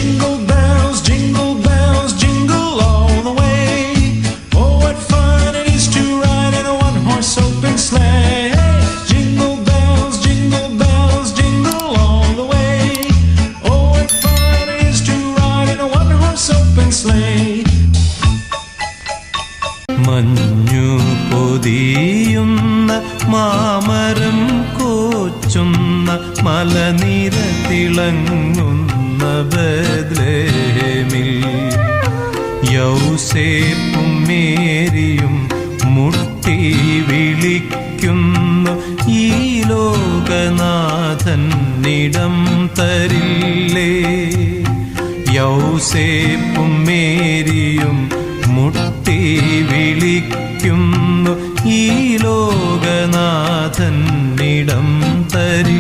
Jingle bells, jingle all the way. Oh, what fun it is to ride in a one-horse open sleigh. Jingle bells, jingle all the way. Oh, what fun it is to ride in a one-horse open sleigh. മഞ്ഞു പൊതിയുന്ന മാമരം കോച്ചുന്ന മലനിര തിളങ്ങുന്ന ബേത്ലഹേമിൽ യൗസേപ്പും മേരിയും മുട്ടി വിളിക്കുന്നു ഈ ലോകനാഥൻ ഇടം തരില്ലേ. യൗസേപ്പും മേരിയും മുട്ടി വിളിക്കുന്നു ഈ ലോകനാഥൻ ഇടം തരി